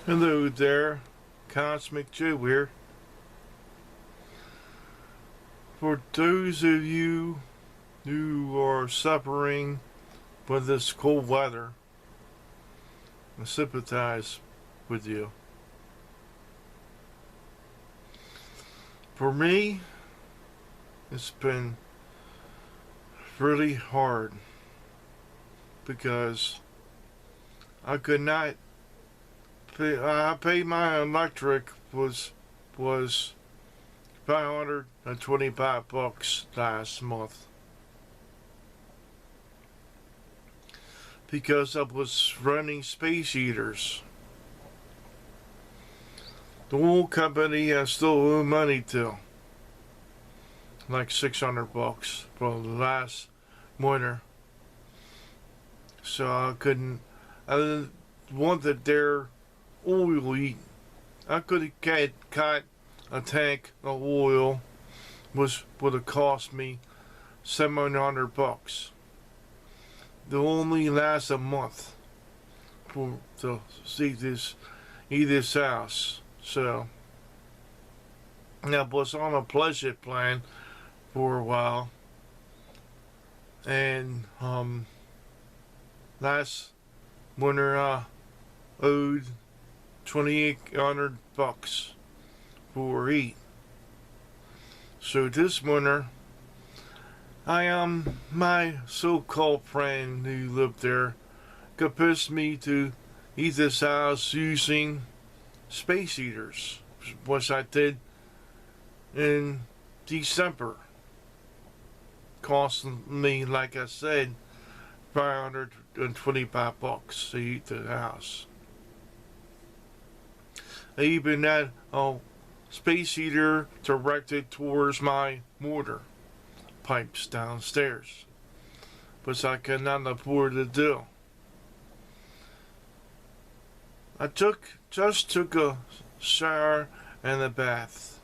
Hello there, Cosmic Joe here. For those of you who are suffering with this cold weather, I sympathize with you. For me, it's been really hard because I could not I paid my electric was $525 last month because I was running space heaters. The oil company I still owe money to, like $600 for the last winter. So I wanted their oil. I could have cut a tank of oil, which would have cost me $700. They only last a month to see this house. So I was on a pleasure plan for a while, and last winter I owed $2,800 for heat. So this winter, my so-called friend who lived there convinced me to heat this house using space heaters, which I did in December, costing me, like I said, $525 to heat the house. I even had a space heater directed towards my water pipes downstairs, which I could not afford to do. I just took a shower and a bath.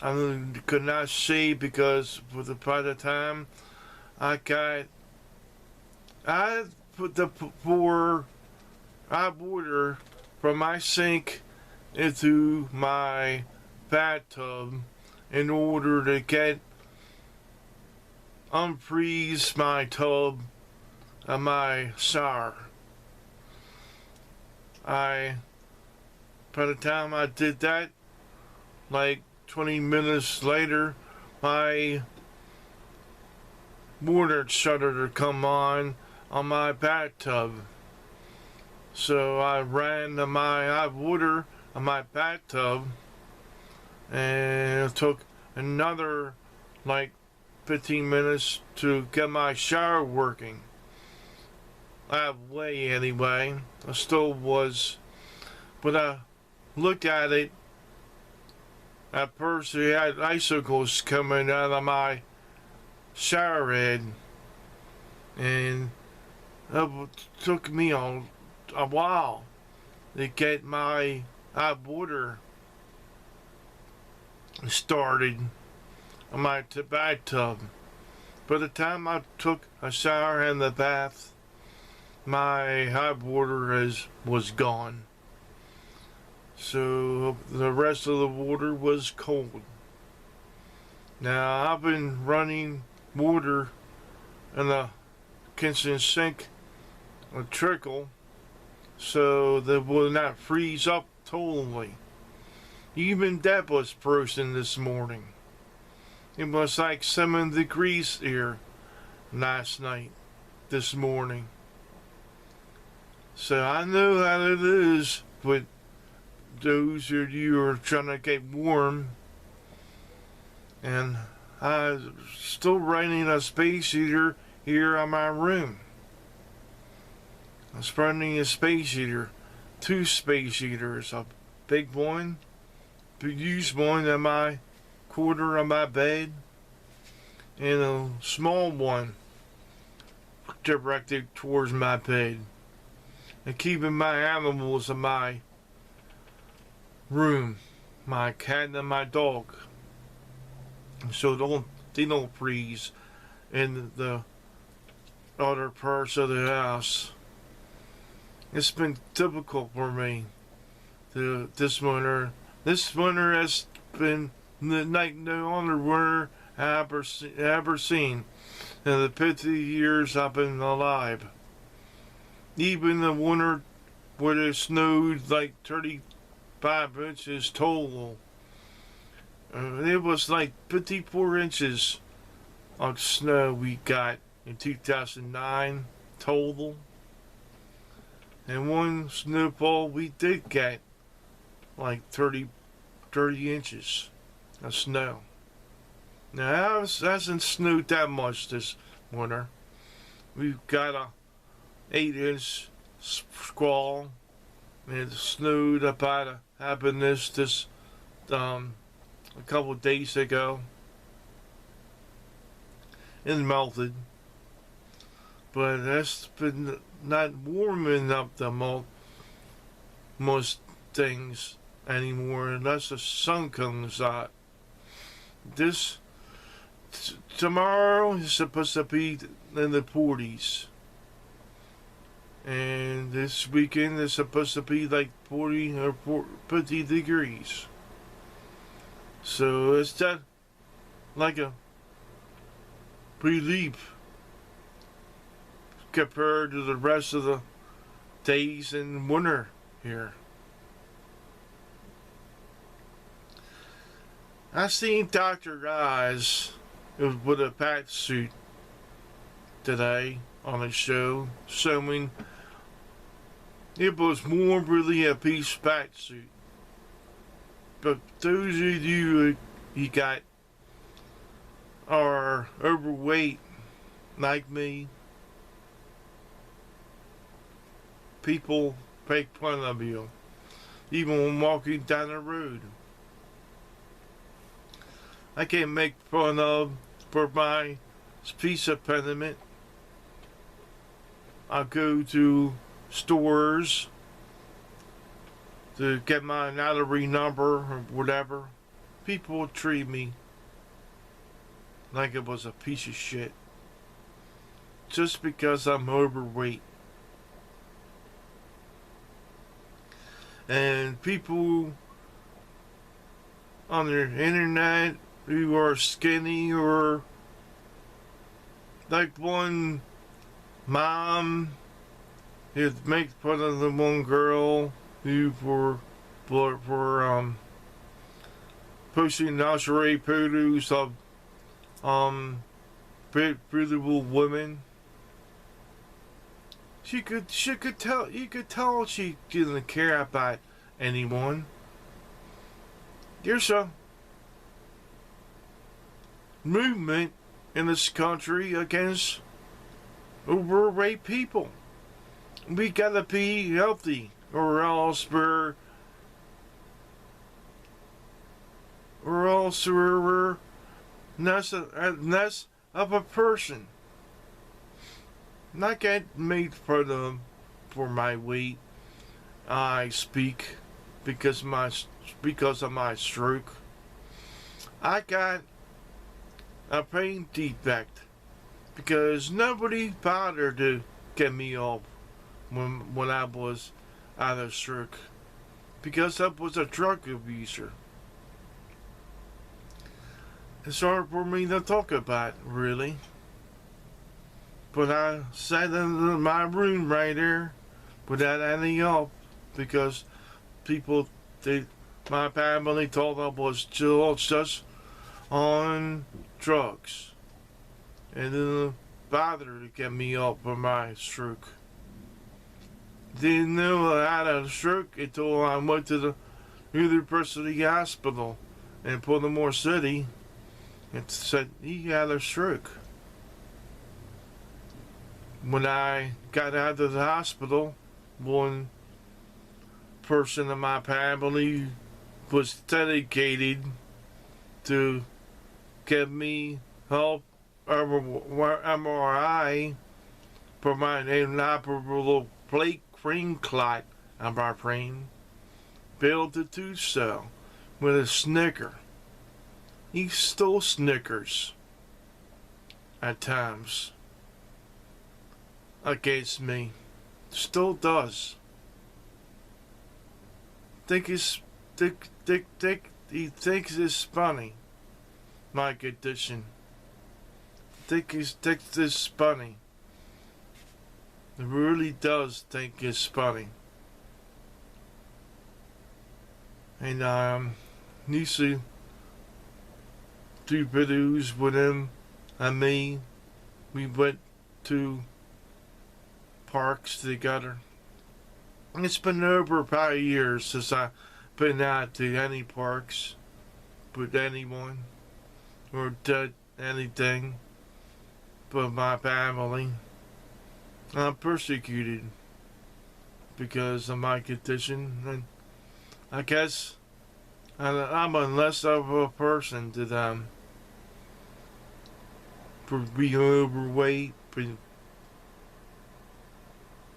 I could not shave because by the time I put the water from my sink into my bathtub in order to unfreeze my tub and my shower. By the time I did that, like 20 minutes later, my water shutter to come on my bathtub. So I ran my hot water on my bathtub, and it took another like 15 minutes to get my shower working. Halfway anyway. I still was, but I looked at it. At first, it had icicles coming out of my shower head, and it took me a while to get my hot water started in my bathtub. By the time I took a shower and the bath, my hot water was gone. So the rest of the water was cold. Now I've been running water in the kitchen sink, a trickle, so that will not freeze up totally. Even that was frozen this morning. It was like 7 degrees here last night, this morning. So I know how it is with those of you who are trying to get warm. And I'm still running a space heater here in my room. I was running a space heater, 2 space heaters, a big one, used one in my corner of my bed, and a small one directed towards my bed, and keeping my animals in my room, my cat and my dog, so they don't freeze in the other parts of the house. It's been difficult for me this winter. This winter has been like no other winter I've ever seen in the 50 years I've been alive. Even the winter where it snowed like 35 inches total. It was like 54 inches of snow we got in 2009 total. And one snowfall we did get like 30 inches of snow. Now it hasn't snowed that much this winter. We've got a 8-inch squall, and it snowed about happened this a couple of days ago. It melted, but that's been not warming up the most things anymore unless the sun comes out. Tomorrow is supposed to be in the 40s. And this weekend is supposed to be like 40 or 50 degrees. So it's that like a relief compared to the rest of the days in winter here. I seen Dr. Oz with a pat suit today on a show showing it was more really a peace pat suit. But those of you who are overweight like me, people make fun of you even when walking down the road. I can't make fun of for my speech impediment. I go to stores to get my lottery number or whatever. People treat me like it was a piece of shit just because I'm overweight. And people on the internet who are skinny, or like one mom who makes fun of the one girl who for posting lingerie photos of beautiful women. You could tell she didn't care about anyone. There's a movement in this country against overweight people. We gotta be healthy, or else we're less of a person. Not get made fun of for my weight. I speak because of my stroke. I got a brain defect because nobody bothered to get me off when I was out of stroke, because I was a drug abuser. It's hard for me to talk about, really. But I sat in my room right there without any help because my family thought I was just on drugs. And didn't bother to get me up for my stroke. Didn't know I had a stroke until I went to the University Hospital in Baltimore City and said he had a stroke. When I got out of the hospital, one person in my family was dedicated to give me help MRI for my inoperable plate brain clot on my brain. Failed to do so with a snicker. He stole Snickers at times against me. Still does. think it's he thinks it's funny. My condition. Thinks it's funny. He really does think it's funny. And used to do videos with him and me. We went to parks together. And it's been over 5 years since I've been out to any parks with anyone or did anything but my family. I'm persecuted because of my condition, and I guess I'm a less of a person to them for being overweight, for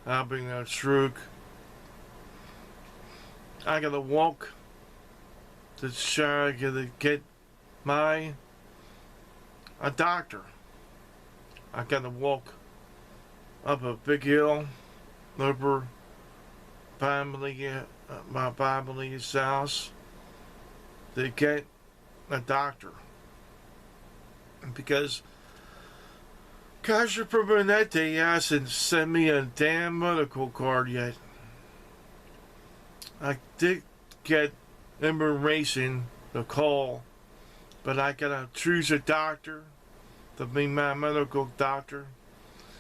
having a stroke. I gotta walk to shower, I gotta get a doctor. I gotta walk up a big hill over my family's house to get a doctor. Because Kaiser Permanente hasn't sent me a damn medical card yet. I did get information to call, but I gotta choose a doctor to be my medical doctor.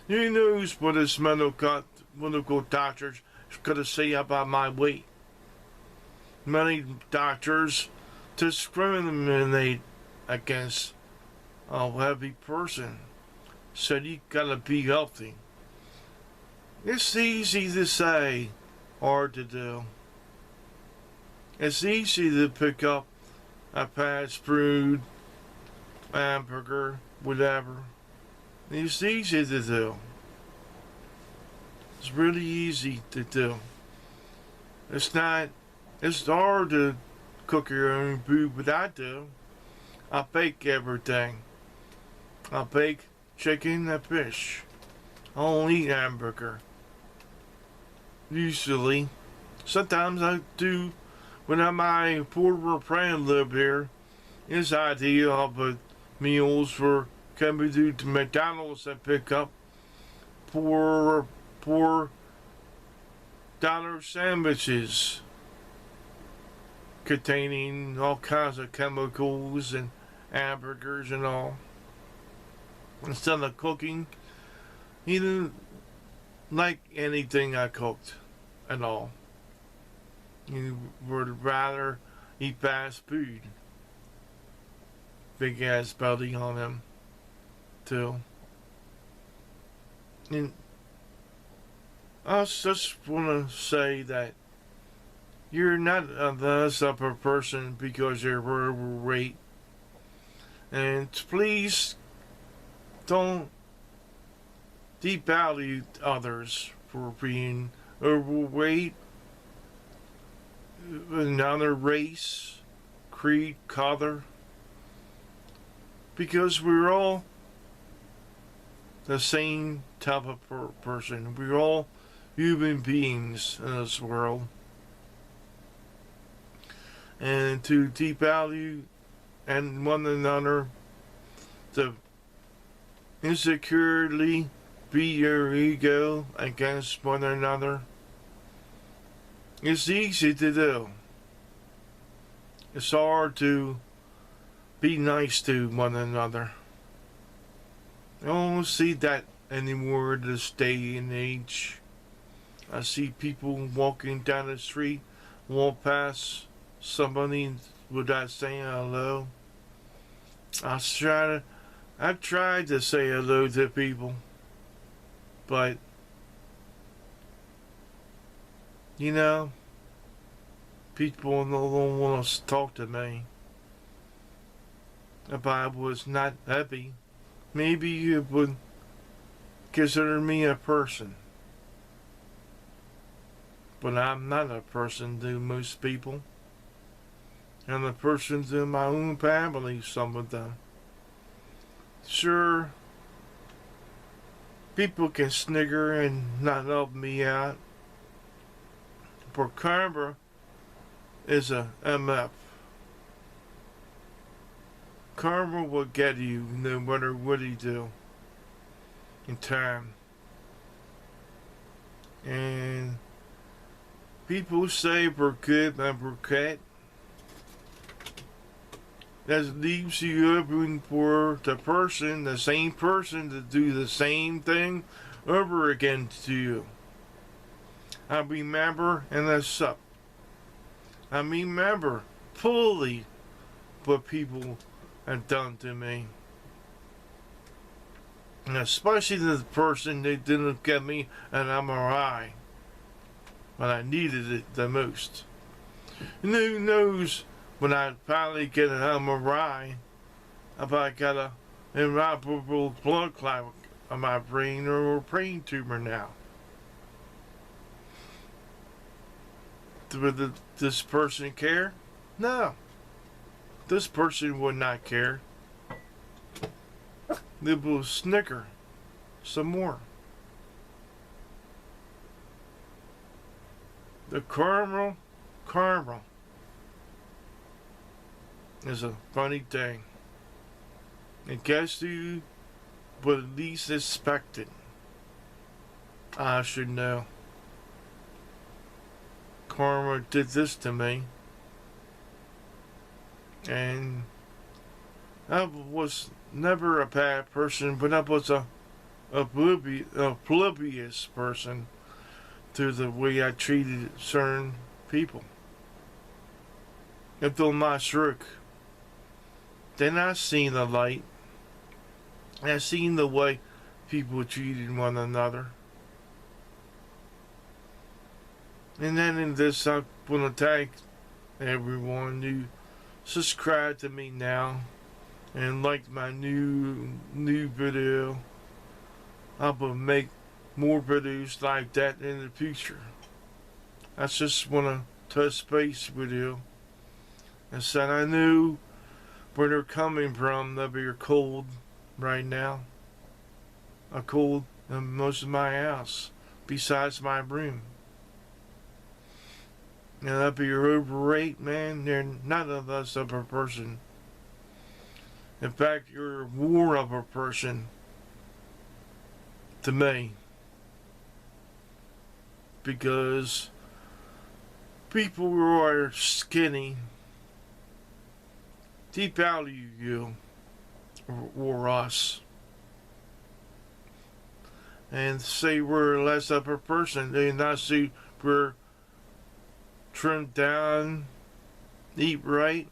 Who knows what this medical doctor is gonna say about my weight? Many doctors discriminate against a heavy person, so you gotta be healthy. It's easy to say, hard to do. It's easy to pick up a fast food, hamburger, whatever. It's easy to do. It's really easy to do. It's hard to cook your own food, but I do. I bake everything. I bake chicken and fish. I don't eat hamburger. Usually. Sometimes I do. When my former friend lived here, his idea of meals for coming to McDonald's and pick up $4 sandwiches containing all kinds of chemicals and hamburgers and all. Instead of cooking, he didn't like anything I cooked at all. He would rather eat fast food. Big ass belly on him, too. And I just want to say that you're not a less of a person because you're overweight. And please don't devalue others for being overweight, another race, creed, color, because we're all the same type of person. We're all human beings in this world. And to devalue and one another, to insecurely beat your ego against one another, it's easy to do. It's hard to be nice to one another. I don't see that anymore this day and age. I see people walking down the street, walk past somebody without saying hello. I tried to say hello to people, but you know, people don't want to talk to me. If I was not heavy, maybe you would consider me a person. But I'm not a person to most people. I'm a person to my own family, some of them. Sure, people can snigger and not help me out. For karma, is a MF. Karma will get you no matter what you do in time. And people say we're good and we're bad. That leaves you open for the same person to do the same thing over again to you. I remember and accept. I remember fully what people have done to me. And especially the person that didn't get me an MRI when I needed it the most. And who knows when I finally get an MRI if I got an inoperable blood clot on my brain or a brain tumor now. Would this person care? No. This person would not care. They will snicker some more. The karma is a funny thing. And guess who would at least expect it? I should know. Karma did this to me. And I was never a bad person, but I was a oblivious person to the way I treated certain people. Until my stroke. Then I seen the light. I seen the way people treated one another. And then in this, I want to thank everyone who subscribe to me now and like my new video. I will make more videos like that in the future. I just want to touch base with you and said I knew where they're coming from. They're cold right now. A cold in most of my house, besides my room. And if you're overweight, man, you're not a less of a person. In fact, you're more of a person to me. Because people who are skinny devalue you or us. And say we're less of a person. They not see we're trimmed down, eat right.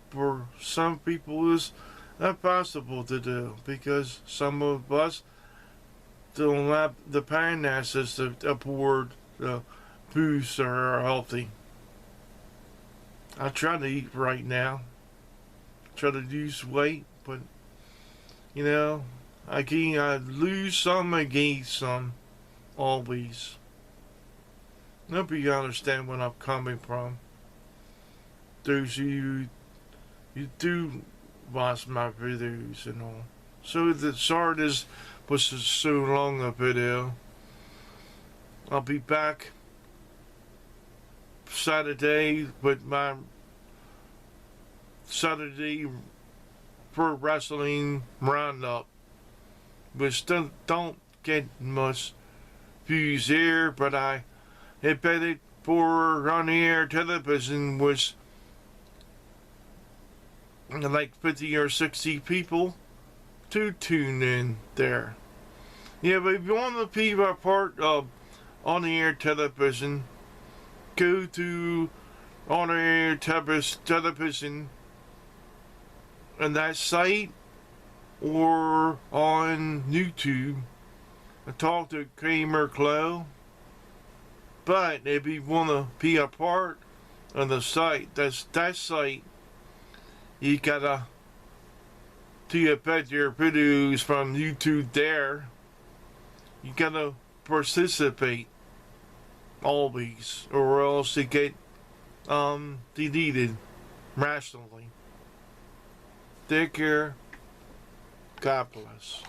For some people it's impossible to do because some of us don't have the finances to afford the foods that are healthy. I try to eat right now. Try to lose weight, but you know, I lose some, I gain some, always. Hope you understand where I'm coming from. Those of you do watch my videos and all. So sorry this was so long a video. I'll be back Saturday with my Saturday pro wrestling roundup, which don't get much views here, but I bet it for on-air television was like 50 or 60 people to tune in there. Yeah, but if you want to be a part of on-air television, go to on-air television on that site or on YouTube and talk to Kramer Clow. But if you want to be a part of the site, that site, you gotta affect your videos from YouTube there. You gotta participate always, or else you get deleted rationally. Take care. God bless.